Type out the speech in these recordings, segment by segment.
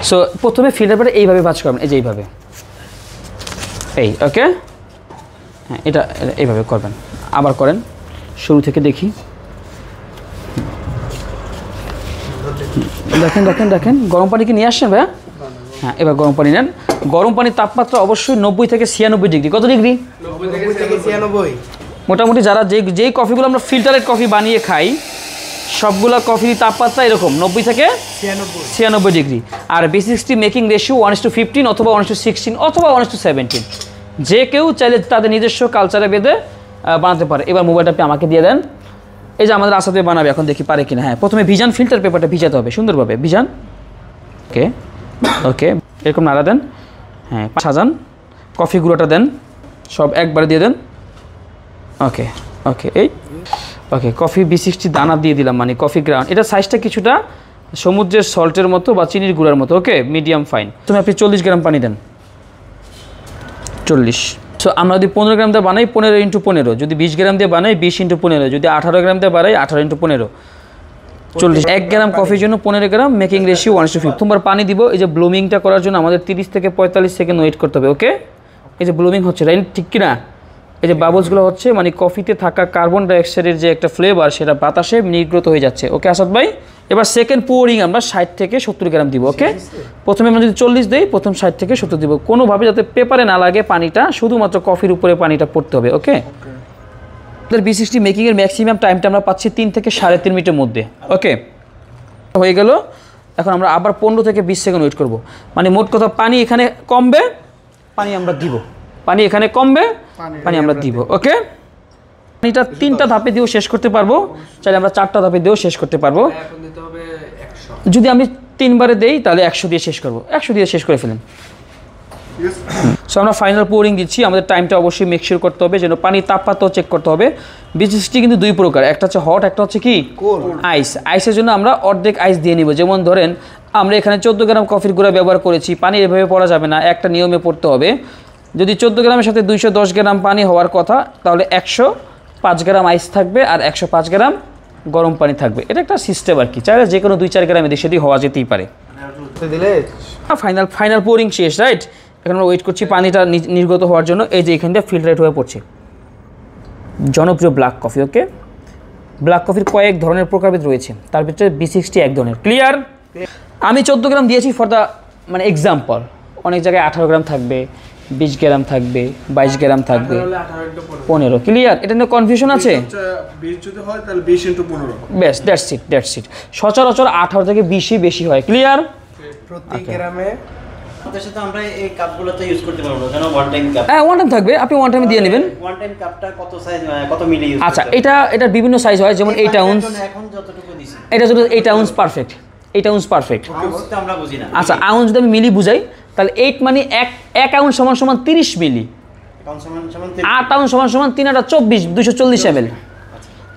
So প্রথমে filter পেপারটা এইভাবে ভাঁজ করবেন, এই যে এইভাবে, এই ওকে। হ্যাঁ, এটা এইভাবে করবেন, আবার করেন, শুরু থেকে দেখি। দেখেন দেখেন দেখেন, গরম পানি কি নিয়ে আসছেন ভাইয়া? হ্যাঁ, এবার গরম পানি নেন। গরম পানির তাপমাত্রা অবশ্যই 90 থেকে 96 ডিগ্রি। কত ডিগ্রি? 90 থেকে 96। মোটামুটি যারা যেই কফিগুলো আমরা ফিল্টারেড কফি বানিয়ে খাই, সবগুলো কফির তাপমাত্রা এরকম 90 থেকে 96 ডিগ্রি। আর B60 মেকিং রেশিও 1:15 অথবা 1:16 অথবা 1:17। যে কেউ চাইলে তাদের নিজস্ব কালচারে বেঁধে বানাতে পারে। এবার মোবাইলটা আপনি আমাকে দিয়ে দেন। এই যে আমাদের আসাতে বানাবে, এখন দেখি পারে কিনা। হ্যাঁ, প্রথমে ভিজান ফিল্টার পেপারটা ভিজাতে হবে সুন্দরভাবে, ভিজান। ওকে ওকে, এরকম নাড়া দেন। হ্যাঁ, সাজান, কফি গুঁড়োটা দেন, সব একবারে দিয়ে দেন। ওকে ওকে, এই ওকে, কফি B60 দানা দিয়ে দিলাম, মানে কফি গ্রাউন্ড। এটা সাইজটা কিছুটা সমুদ্রের সল্টের মতো বা চিনির গুঁড়ার মতো। ওকে, মিডিয়াম ফাইন। তুমি আপনি 40 গ্রাম পানি দেন, 40। সো আমরা যদি 15 গ্রাম দিয়ে বানাই 15x15, যদি 20 গ্রাম দিয়ে বানাই 20x15, যদি 18 গ্রাম দিয়ে বানাই 18x15, 40। 1 গ্রাম কফির জন্য 15 গ্রাম, মেকিং রেশিও 1:15। তোমার পানি দিব। এই যে ব্লুমিংটা করার জন্য আমাদের 30 থেকে 45 সেকেন্ড ওয়েট করতে হবে। ওকে, এই যে ব্লুমিং হচ্ছে, রাইট? ঠিক কিনা? এই যে বাবলসগুলো হচ্ছে, মানে কফিতে থাকা কার্বন ডাইঅক্সাইডের যে একটা ফ্লেভার, সেটা বাতাসে নির্গত হয়ে যাচ্ছে। ওকে আসাদ ভাই, এবার সেকেন্ড পোরিং আমরা 60 থেকে 70 গ্রাম দিব। ওকে, প্রথমে আমরা যদি 40 দিই, প্রথম 60 থেকে 70 দিব। কোনোভাবে যাতে পেপারে না লাগে পানিটা, শুধুমাত্র কফির উপরে পানিটা পড়তে হবে। ওকে, B60 মেকিংয়ের ম্যাক্সিমাম টাইমটা আমরা পাচ্ছি 3 থেকে 3.5 মিনিটের মধ্যে। ওকে, হয়ে গেল। এখন আমরা আবার 15 থেকে 20 সেকেন্ড ওয়েট করব। মানে মোট কথা, পানি এখানে কমবে, পানি আমরা দিব, পানি এখানে কমবে, পানি আমরা দিব। ওকে, পানিটা 3টা ধাপে দিয়েও শেষ করতে পারবো, চাইলে আমরা 4টা ধাপে দিয়েও শেষ করতে পারবো। যদি আমি 3 বারে দেই তাহলে 100 দিয়ে শেষ করবো, 100 দিয়ে শেষ করে ফেলেন। সো আমরা ফাইনাল পোরিং দিচ্ছি। আমাদের টাইমটা অবশ্যই মেকশিওর করতে হবে, যেন পানির তাপমাত্রাও চেক করতে হবে। B60 কিন্তু 2 প্রকার, একটা হচ্ছে হট, একটা হচ্ছে কি আইস। আইসের জন্য আমরা অর্ধেক আইস দিয়ে নিব। যেমন ধরেন আমরা এখানে 14 গ্রাম কফির গুঁড়া ব্যবহার করেছি, পানি এভাবে পড়া যাবে না, একটা নিয়মে পড়তে হবে। যদি 14 গ্রামের সাথে 210 গ্রাম পানি হওয়ার কথা, তাহলে 105 গ্রাম আইস থাকবে আর 105 গ্রাম গরম পানি থাকবে। এটা একটা সিস্টেম আর কি, চাইলে যে কোনো 2-4 গ্রাম এদিক সেদিক হওয়া যেতেই পারে। ফাইনাল পোরিং শেষ, রাইট? এখন আমরা ওয়েট করছি পানিটা নির্গত হওয়ার জন্য। এই যে এখানটা ফিল্টারেট হয়ে পড়ছে জনপ্রিয় ব্ল্যাক কফি। ওকে, ব্ল্যাক কফির কয়েক ধরনের প্রকারভেদ রয়েছে, তার ভিতরে B60 এক ধরনের। ক্লিয়ার? আমি 14 গ্রাম দিয়েছি ফর দ্য মানে এক্সাম্পল। অনেক জায়গায় 18 গ্রাম থাকবে, 20 গ্রাম থাকবে, 22 গ্রাম থাকবে, 15। ক্লিয়ার? এটা নিয়ে কনফিউশন আছে? 20 যদি হয় তাহলে 20x15। বেশ, দ্যাটস ইট। সচরাচর 18 থেকে 20ই বেশি হয়। ক্লিয়ার? প্রতি গ্রামে আমাদের সাথে আমরা এই কাপগুলোতে ইউজ করতে পারবো, কারণ ওয়ান টাইম কাপ। হ্যাঁ, ওয়ান টাইম থাকবে, আপনি ওয়ান টাইমে দিয়ে নেবেন। ওয়ান টাইম কাপটা কত সাইজ, কত মিলি ইউজ? আচ্ছা, এটা বিভিন্ন সাইজ হয়, যেমন 8 আউন্স। এখন যতটুকু দিছি এটা যদি 8 ounce perfect, 8 ounce perfect. Ounce তো আমরা বুঝি না। আচ্ছা, আউন্স যদি আমি মিলি বুঝাই, তাহলে 8 মানে 1 আউন্স সমান 30 মিলি। 8 আউন্স সমান 3 আর 24, 240 ml।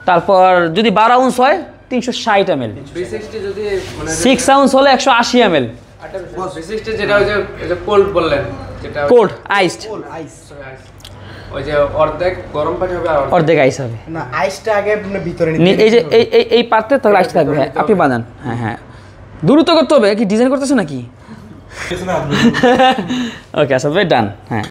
তারপর যদি 12 আউন্স হয় 360 ml। 6 আউন্স হলে 180 ml। যেটা ওই যে কোল্ড বললেন, যেটা কোল্ড আইসড, ওই যে অর্ধেক গরম পানি হবে আর অর্ধেক আইস হবে না, আইসটা আগে ভিতরে নিতে। এই যে এই পাত্রে তাহলে আইস থাকবে। হ্যাঁ, আপনি বানান। হ্যাঁ হ্যাঁ, দ্রুত করতে হবে। কি ডিজাইন করতেছে নাকি? ওকে, আসাদ ভাই ডান। হ্যাঁ।